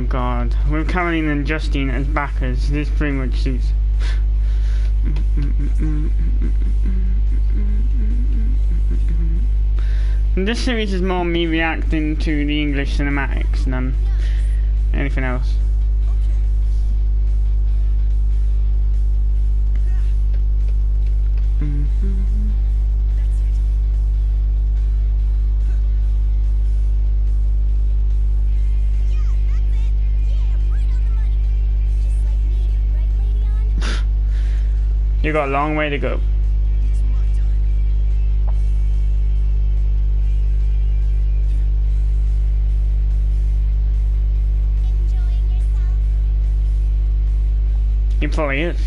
god. With Caroline and Justine as backers, this pretty much suits. This series is more me reacting to the English cinematics than anything else. You got a long way to go. He probably is.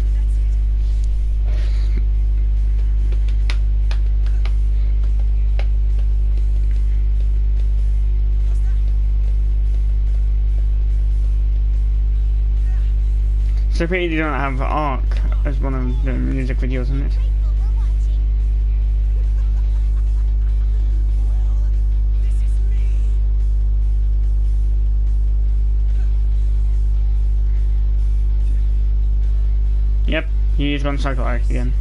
So pity they don't have Arc as one of the music videos in it. Yep, he's gone cycle Arc again.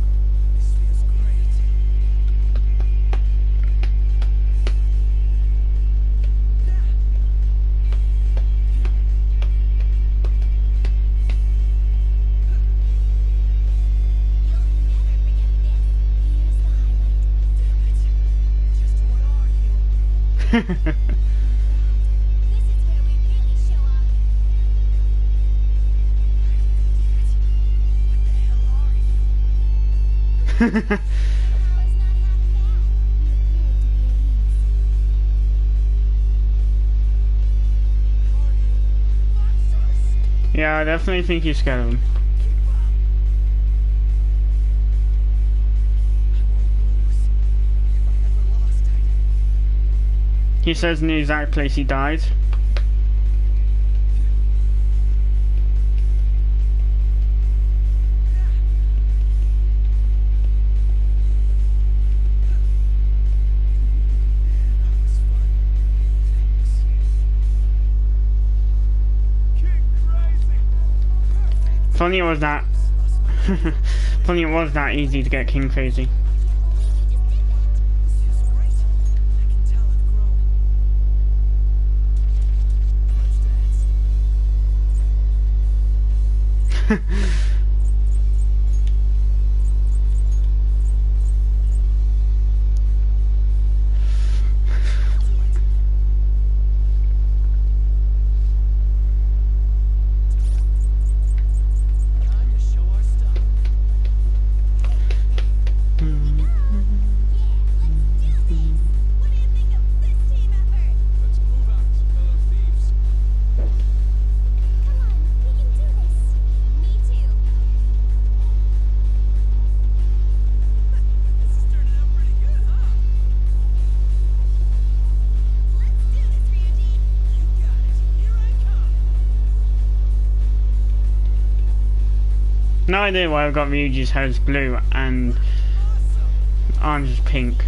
Yeah, I definitely think he's scared of him. He says in the exact place he died. Funny it was that. Funny it was that easy to get King Crazy. No idea why I've got Ryuji's hair is blue and orange is pink.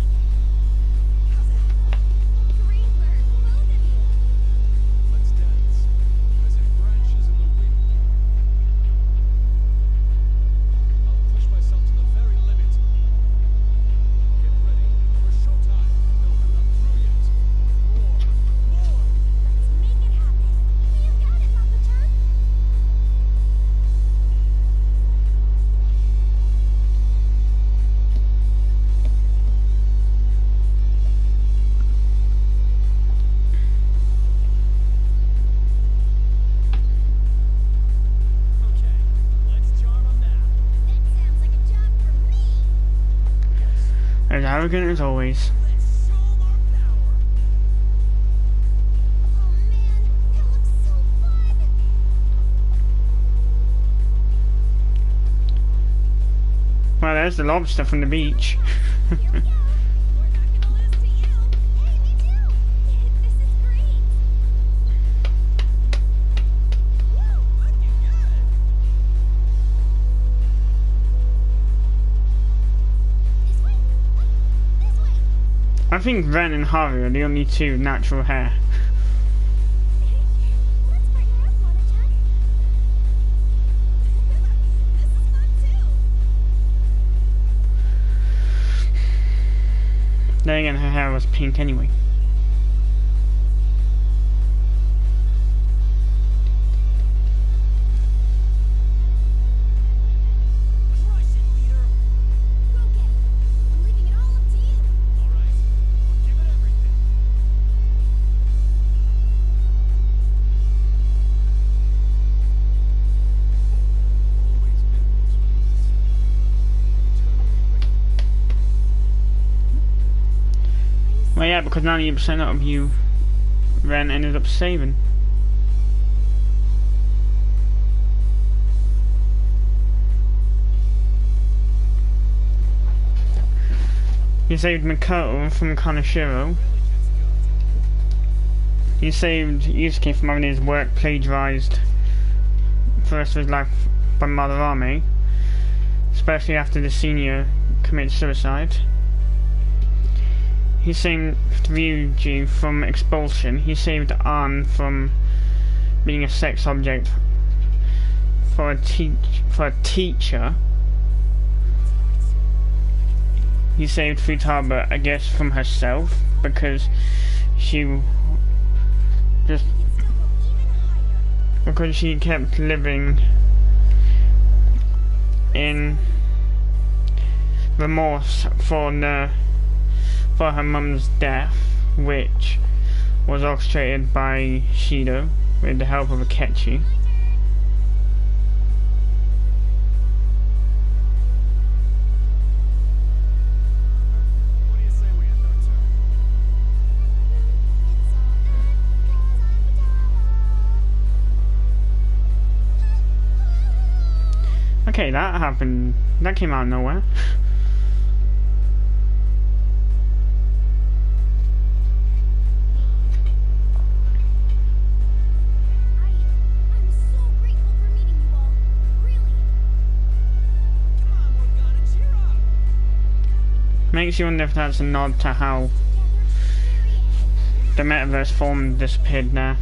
As arrogant as always. Well, there's the lobster from the beach. I think Ren and Haru are the only two with natural hair. Then again, her hair was pink anyway. Well, yeah, because 90% of you Ren ended up saving. You saved Makoto from Kaneshiro. You saved Yusuke from having his work plagiarized for the rest of his life by Madarame, especially after the senior committed suicide. He saved Ryuji from expulsion. He saved Ann from being a sex object for a teacher. He saved Futaba, I guess, from herself because she kept living in remorse for her mum's death, which was orchestrated by Shido with the help of Akechi. Okay, that happened. That came out of nowhere. Makes you wonder if that's a nod to how the metaverse form disappeared now.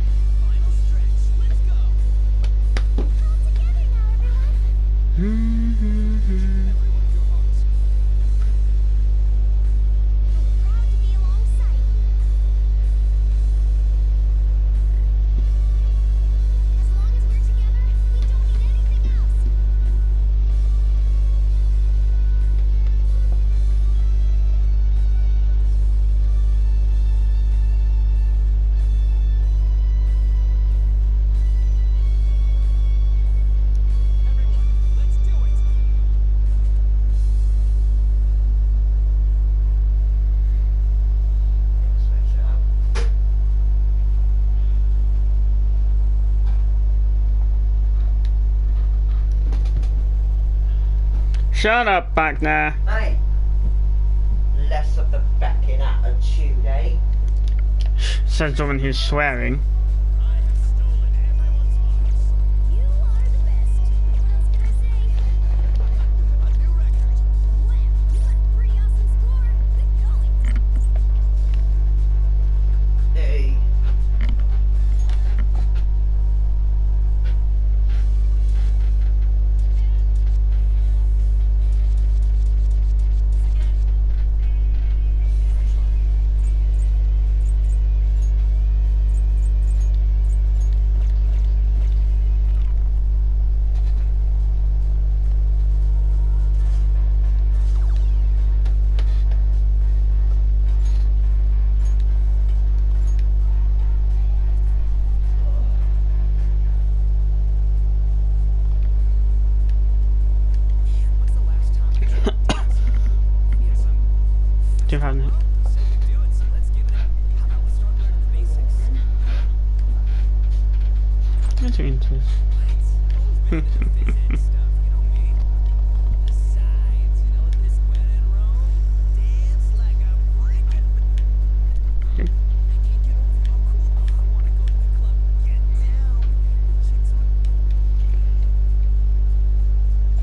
Shut up, back there. Hey, less of the backing attitude, eh? Says the woman who's swearing. That's interesting.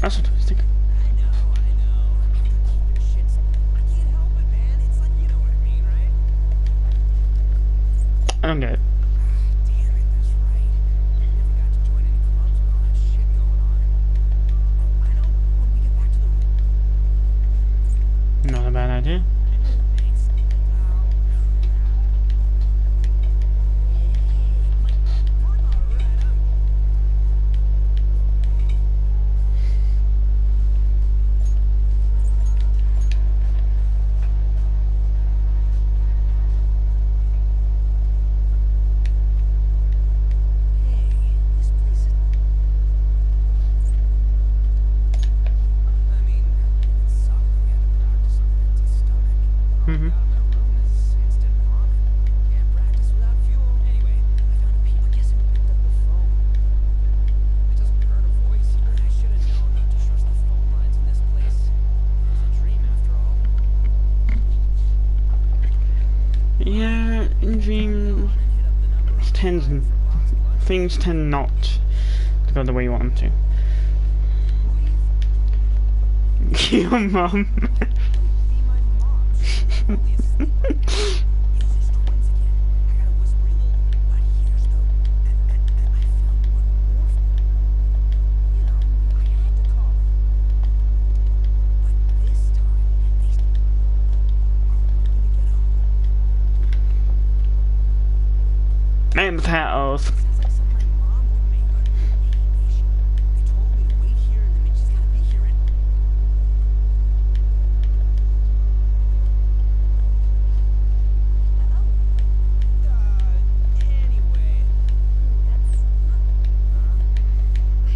That's interesting. I don't get it. Not a bad idea. dreams things tend not to go the way you want them to. Your mum. And potatoes.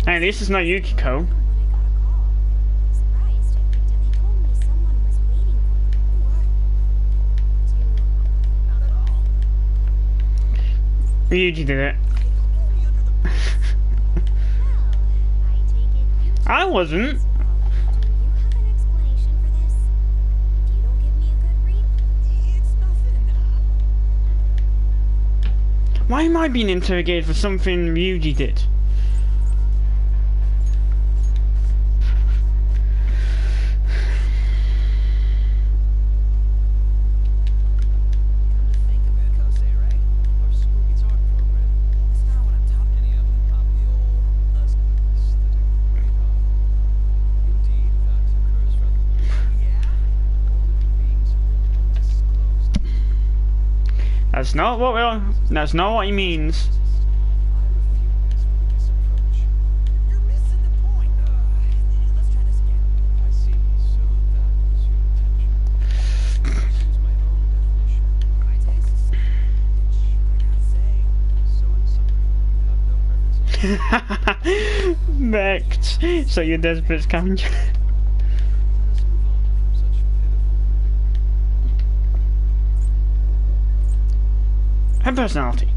Hey, this is not Yukiko. Ryuji did it. I wasn't. Why am I being interrogated for something Ryuji did? That's not what he means. You're missing the point. Let's try this again. I see. So that was your intention. Use my own definition. My tastes. Which I gotta say, so in summary, you have no preference. Mech. So you're desperate scavenger. Let us move on from such pitiful. Her personality.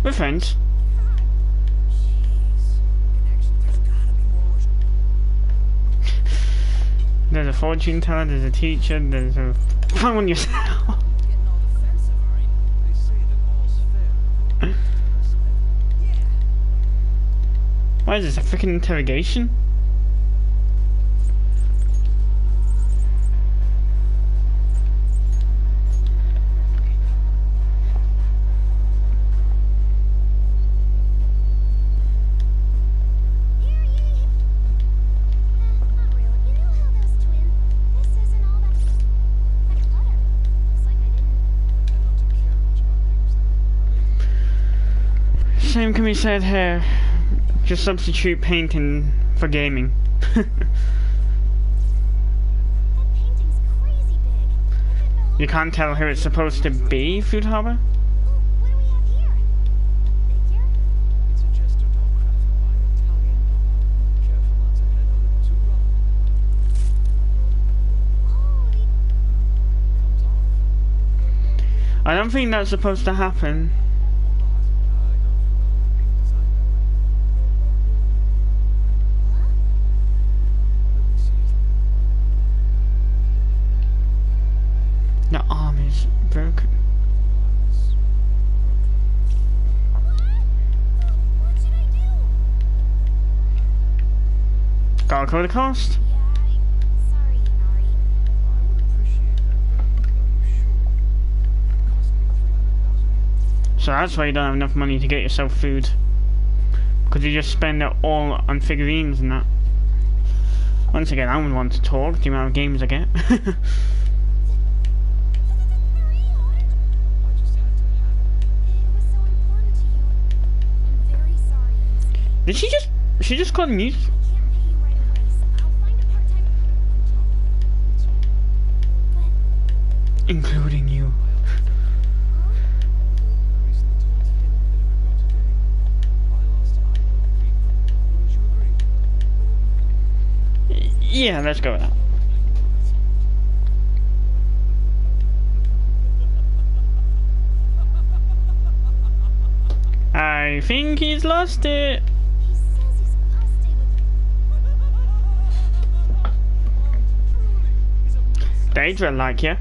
We're friends. There's a fortune teller, there's a teacher, there's a... Find one yourself. Why is this, a freaking interrogation? Same can be said here. Just substitute painting for gaming. You can't tell who it's supposed to be, Food Harbor? What do we have here? Figure? It's a jester doll crafted by an Italian noble. Careful not to head on it too rough. Oh, Comes off. I don't think that's supposed to happen. The arm is broken. what should I do? Gotta cover the cost. Yeah, sorry, Inari. I would appreciate that, but are you sure? It cost me 300,000 yen. So that's why you don't have enough money to get yourself food. Because you just spend it all on figurines and that. Once again, I wouldn't want to talk, the amount of games I get. I just had to have it. It was so important to you. I'm very sorry, Yusuke. Did she just call me? I can't pay you right away, so I'll find a part-time... It's all. including you. I recently told him a bit ago today. I lost Io people. Wouldn't you agree? Yeah, let's go with that. I think he's lost it. He says he's gonna stay with Daedra like you.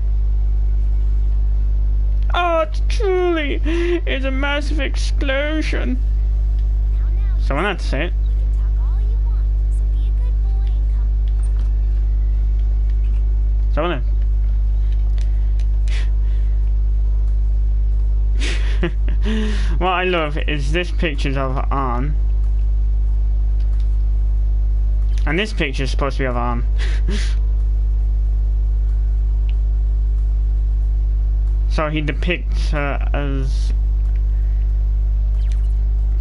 Oh, it's truly is a massive explosion. now. Someone had to say it. We can talk all you want, so be a good boy and come. Someone had. What I love is this pictures of her arm. And this picture is supposed to be of her arm. So he depicts her as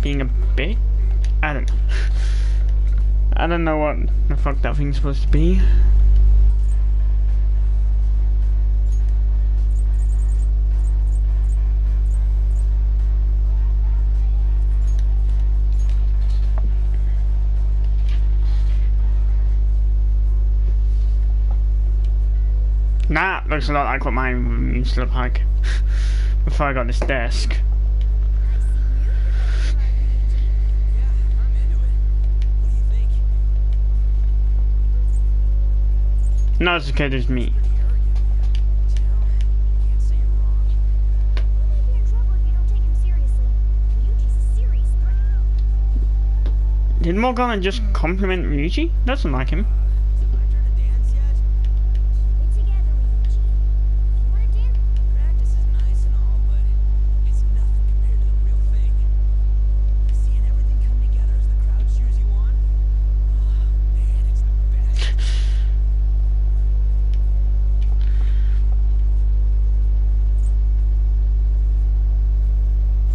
being a bit? I don't know. I don't know what the fuck that thing's supposed to be. That looks a lot like what mine used to look like before I got this desk. I see you. Yeah, I'm into it. What do you think? Not as good as me. Pretty arrogant. You know, can't say you're wrong. You may be in trouble if you don't take him seriously. Ryuji's a serious threat. Did Morgana just compliment Ryuji? Doesn't like him. Is it my turn to dance yet? Keep it together, Ryuji. You wanna dance? Practice is nice and all, but it's nothing compared to the real thing. Seeing everything come together as the crowd cheers you on? Oh, man, it's the best.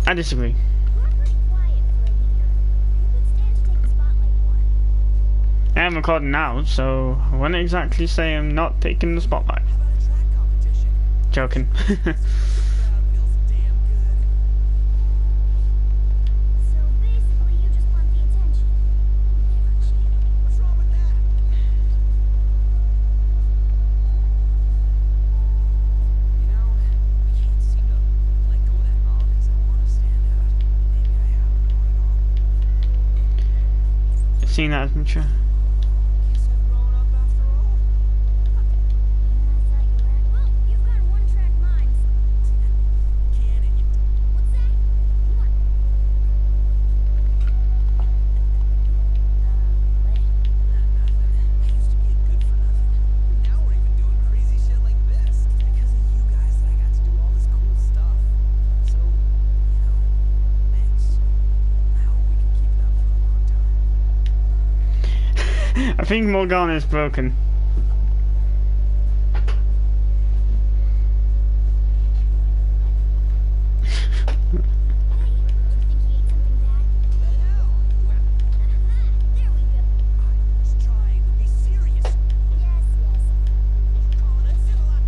I disagree. You are pretty quiet for a leader. You could stand to take the spotlight more. I am recording now, so I wouldn't exactly say I'm not taking the spotlight. How about a track competition? Joking. The crowd feels damn good. So basically, you just want the attention. Never change. What's wrong with that? You know, I can't seem to let go of that ball because I want to stand out. Maybe I haven't grown at all. Seen that as mature. Guess I've grown up after all. Yeah, I thought you were. Well, you've got one-track minds. Can it? What's that? What? Nothing. I used to be a good for nothing. Now we're even doing crazy shit like this. It's because of you guys that I got to do all this cool stuff. So, you know, thanks. I hope we can keep it up for a long time. I think Morgana is broken. Hey, you think he ate something bad? The hell? Aha! There we go. I was trying to be serious. Yes, yes. Calling it civil.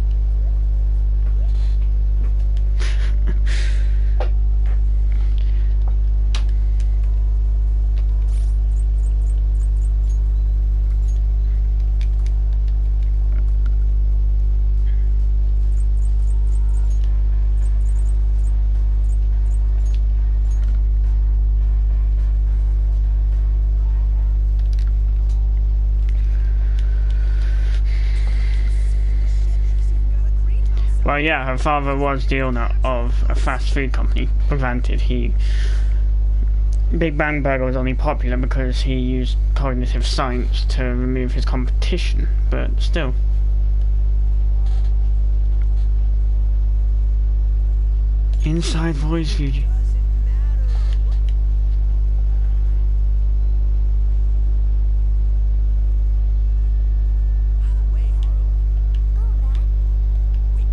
Well, yeah, her father was the owner of a fast food company. Granted, Big Bang Burger was only popular because he used cognitive science to remove his competition, but still. Inside voice, Fuji. By the way, Haru, Oh, that? wait,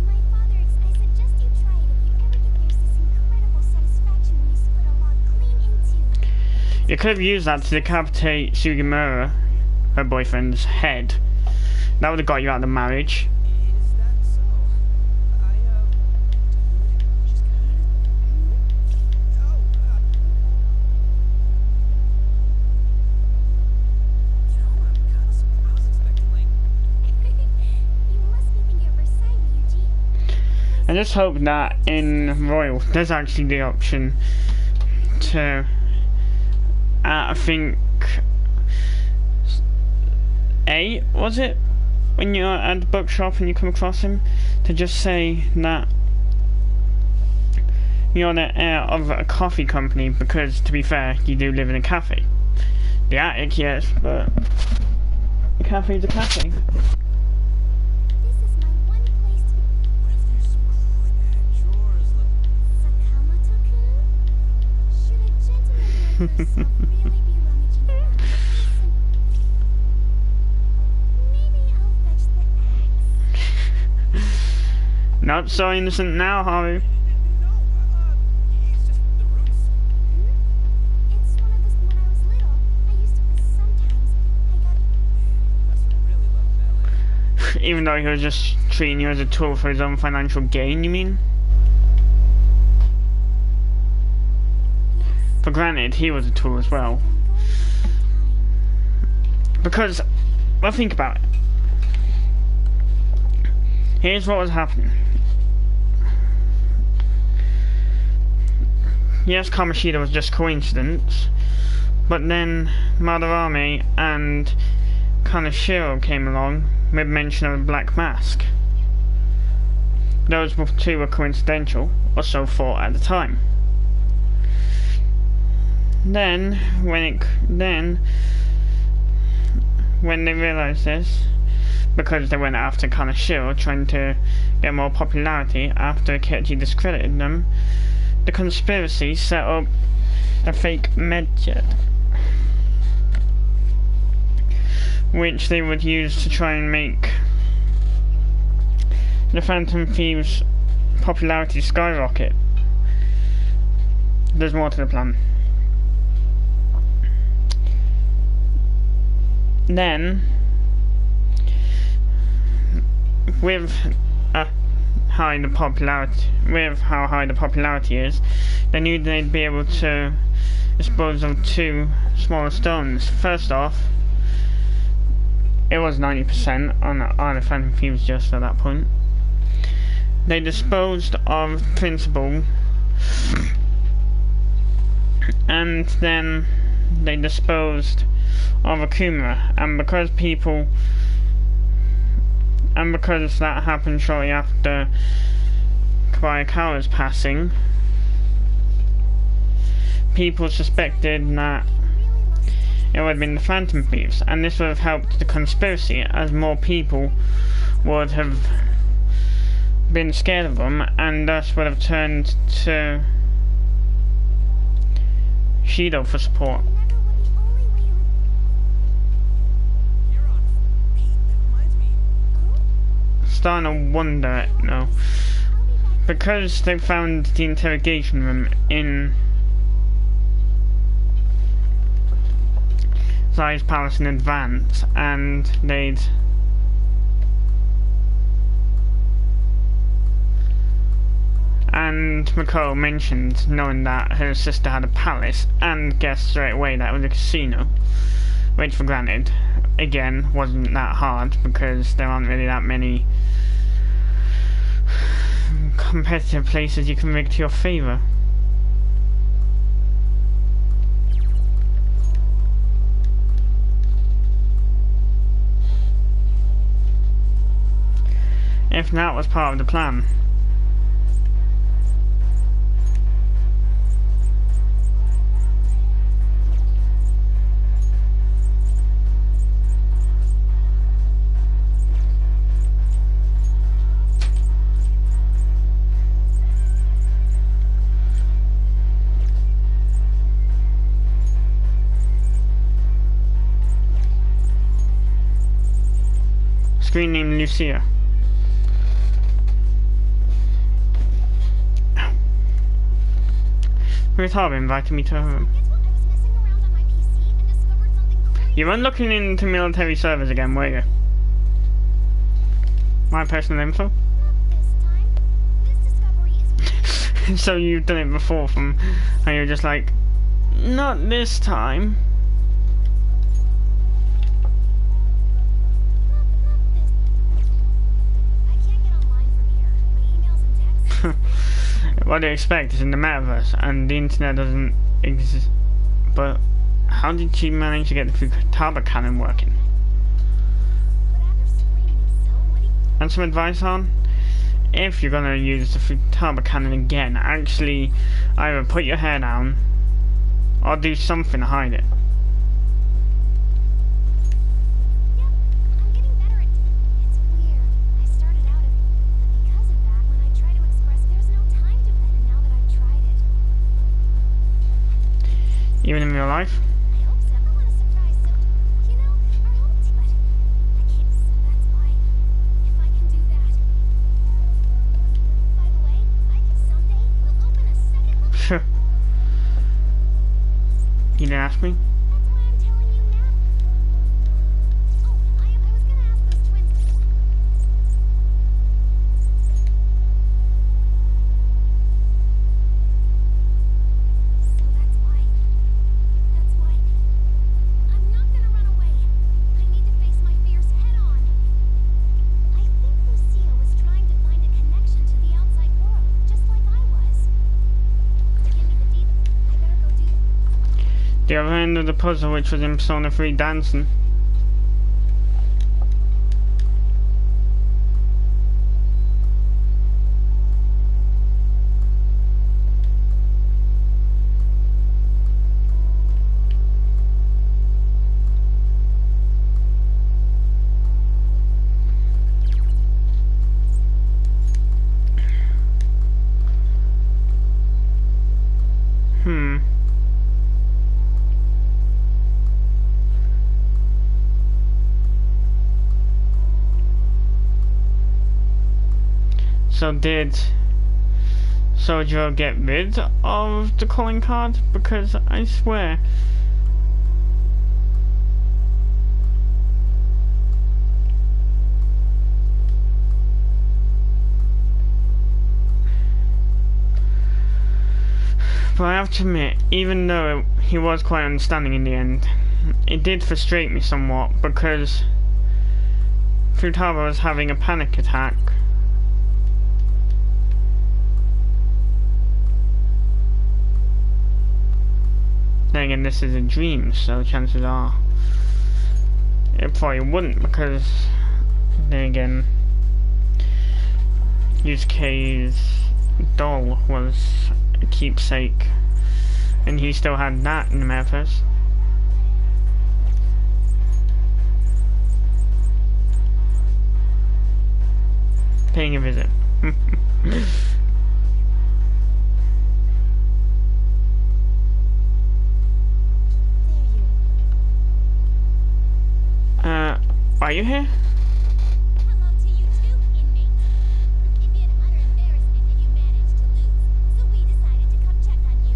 My father, I suggest you try it if you ever get there's this incredible satisfaction when you split a log clean in two. You could have used that to decapitate Sugimura, her boyfriend's head, That would have got you out of the marriage. Is that so? Dude, she's good. Oh, you know, I'm kind of surprised. I was expecting, like, You must be thinking of Versailles, Ryuji. I just hope that in Royal there's actually the option to, I think, 8 was it? When you're at the bookshop and you come across him, to just say that you're the heir of a coffee company, because to be fair, you do live in a cafe. The attic, yes, but the cafe's a cafe. This is my one place to be. what if there's some quick drawers? Sakamoto-kun? Should a gentleman like yourself really be rummaging around? Maybe I'll fetch the axe. Not so innocent now, Haru. No, it's just the rooms. It's one of those when I was little. I used to sometimes. I got Must really love ballet. Even though he was just treating you as a tool for his own financial gain, you mean? yes. For granted, he was a tool as well. I'm going to have time. Because, well, think about it. Here's what was happening. Yes, Kamoshida was just coincidence, but then Madarame and Kaneshiro came along with mention of a black mask. Those two were coincidental, or so thought at the time. Then, when they realised this, because they went after Kaneshiro, trying to get more popularity after Akechi discredited them, the conspiracy set up a fake medjet, which they would use to try and make the Phantom Thieves' popularity skyrocket. There's more to the plan. Then, with how high the popularity is, they knew they'd be able to dispose of 2 smaller stones. First off, it was 90% on the Phantom Thieves just at that point. They disposed of Principal, and then they disposed of Akuma, and because that happened shortly after Kabayakawa's passing, people suspected that it would have been the Phantom Thieves, and this would have helped the conspiracy, as more people would have been scared of them, and thus would have turned to Shido for support. Never would the only way to You're on. Hey, that reminds me. Starting to wonder, no, I'll be back. because they found the interrogation room in Zai's palace in advance, and they'd and Mako mentioned knowing that her sister had a palace, and guessed straight away that it was a casino, which for granted again wasn't that hard because there aren't really that many competitive places you can rig to your favour. If that was part of the plan. Screen name Lucia. Ruth Harbour invited me to her room. Guess what? I was messing around on my PC and discovered something crazy. You weren't looking into military servers again, were you? My personal info. Not this time. This discovery is So you've done it before from and you're just like, not this time. not this. I can't get online from here. My emails and texts. What do you expect? It's in the metaverse and the internet doesn't exist. But how did she manage to get the Futaba cannon working? But after screaming so, what do you... And some advice on? If you're gonna use the Futaba cannon again, actually either put your hair down or do something to hide it. Yep, I'm getting better at... It's weird. I started out at... But because of that, when I try to express, there's no time to vent now that I've tried it. Even in real life. I hope so. I want a surprise, so... You know, our home t- But... I can't... So that's why... If I can do that... By the way, someday we'll open a second location. You didn't ask me? That's why I'm telling you now. Oh, I was gonna ask those twins. So that's why. I'm not gonna run away. I need to face my fears head on. I think Lucia was trying to find a connection to the outside world, just like I was. Give me the deed. I better go do. The other end of the puzzle, which was in Persona 3 dancing. So did Sojo get rid of the calling card? Because I swear but I have to admit, even though he was quite understanding in the end, it did frustrate me somewhat because Futaba was having a panic attack. Then again, this is a dream, so chances are it probably wouldn't, because then again, Yusuke's doll was a keepsake, and he still had that in the metaverse. Paying a visit. Are you here? Hello to you too, inmate. It'd be an utter embarrassment if you managed to lose, so we decided to come check on you.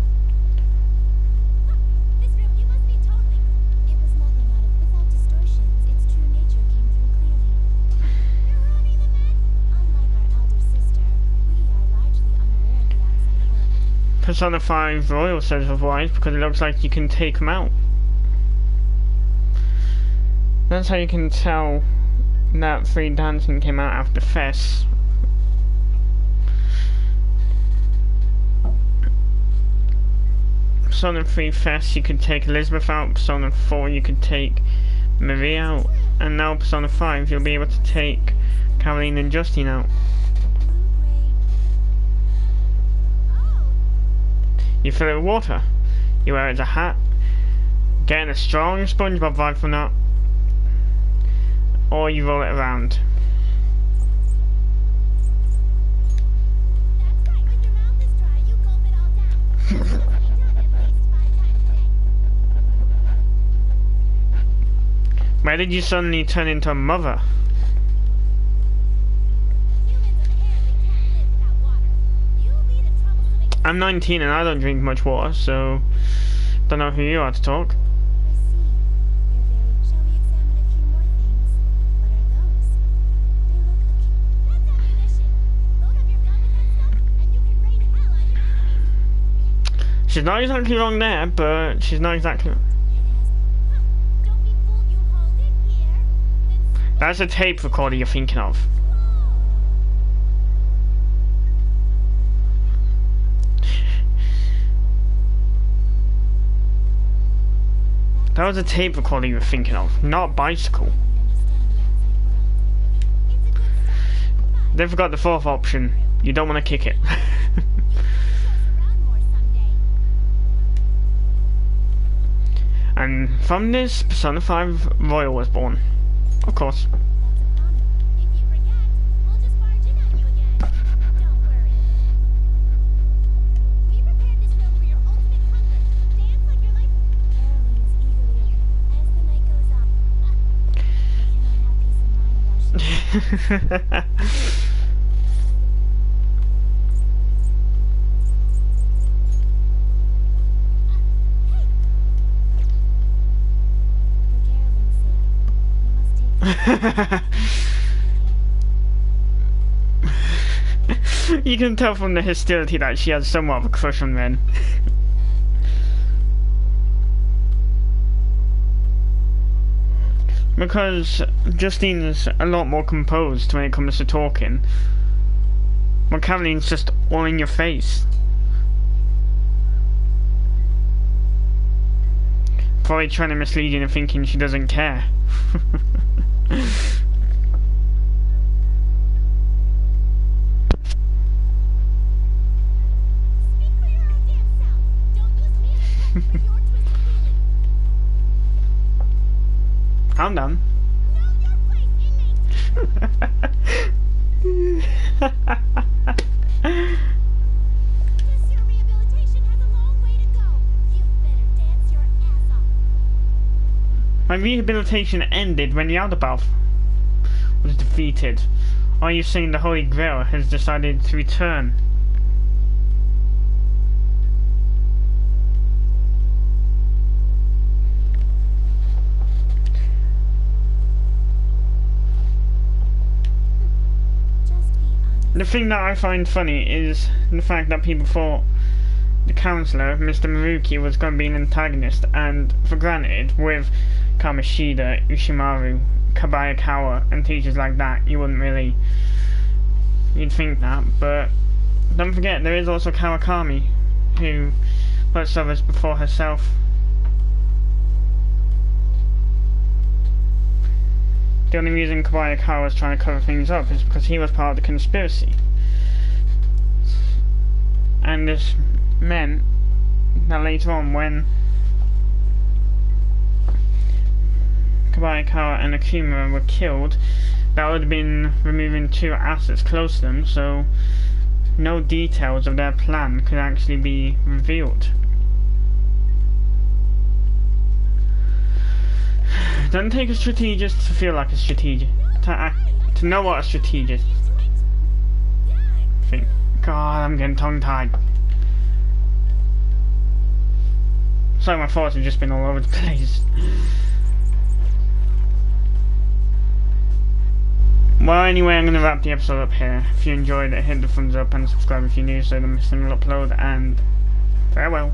Huh, this room, you must be totally... It was nothing out of... Without distortions, its true nature came through clearly. You're ruining the magic. Unlike our elder sister, we are largely unaware of the outside world. Persona 5 Royal says otherwise, because it looks like you can take them out. That's how you can tell that free dancing came out after Fest. Persona 3 Fest, you could take Elizabeth out. Persona 4, you could take Marie out. And now Persona 5, you'll be able to take Caroline and Justine out. You fill it with water. You wear it as a hat. Getting a strong SpongeBob vibe from that. Or you roll it around. That's right, when your mouth is dry, you gulp it all down. It needs to be done at least 5 times a day. Where did you suddenly turn into a mother? Humans apparently can't live without water. You lead a troublesome... I'm 19 and I don't drink much water, so don't know who you are to talk. I see. You're very... Shall we examine a few more things? What are those? They look... She's not exactly wrong there, but she's not exactly. Don't be fooled, you hold it here. Then That's a tape recorder you're thinking of. That was a tape recorder you were thinking of, not a bicycle. it's a good sign. They forgot the fourth option. You don't want to kick it. Show us around more someday. And from this, Persona 5 Royal was born. Of course. That's a promise. If you forget, we'll just barge in on you again. Don't worry. We prepared this room for your ultimate comfort. Dance like your life. Carol leans eagerly as the night goes on. I cannot have peace of mind without she. For Carolyn's sake, we must take You can tell from the hostility that she has somewhat of a crush on Ren. Because Justine's a lot more composed when it comes to talking. While Caroline's just all in your face. Probably trying to mislead you into thinking she doesn't care. Speak for your own damn self. Don't use me as a crutch for your twisted feelings. I'm done. Know your place, inmate. This your rehabilitation has a long way to go. You better dance your ass off. My rehabilitation ended when the Aldebaoth was defeated. Are you saying the Holy Grail has decided to return? Just be honest. The thing that I find funny is the fact that people thought the counsellor, Mr. Maruki, was going to be an antagonist, and for granted, with Kamoshida, Ushimaru, Kabayakawa, and teachers like that, you wouldn't really... you'd think that, but don't forget, there is also Kawakami, who puts others before herself. The only reason Kabayakawa was trying to cover things up is because he was part of the conspiracy. And this meant that later on, when Kabayakawa and Akuma were killed, that would have been removing two assets close to them, so no details of their plan could actually be revealed. It doesn't take a strategist to feel like a strategist, to know what a strategist think. God, I'm getting tongue-tied. Sorry, my thoughts have just been all over the place. Well, anyway, I'm going to wrap the episode up here. If you enjoyed it, hit the thumbs up and subscribe if you're new so you don't miss an upload, and farewell.